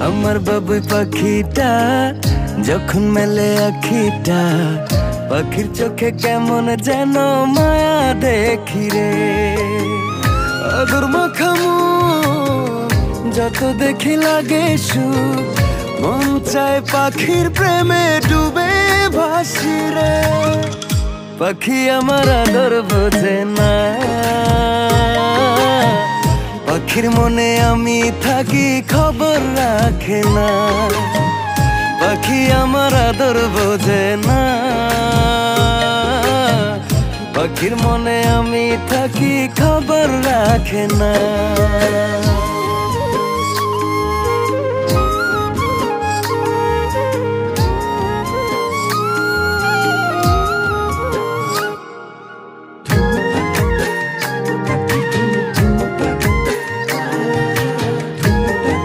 আমার বাবুই পাখিটা যখন মেলে আখিটা, পাখির চোখে কেমন যেন মায়া দেখি রে। আদর মাখামু যত দেখি লাগে সুখ, মন চায় পাখির প্রেমে ডুবে ভাসি রে। পাখি আমার আদর বোঝে না, পাখির মনে আমি থাকি খবর রাখে না। পাখি আমার আদর বোঝে না, পাখির মনে আমি থাকি খবর রাখে না।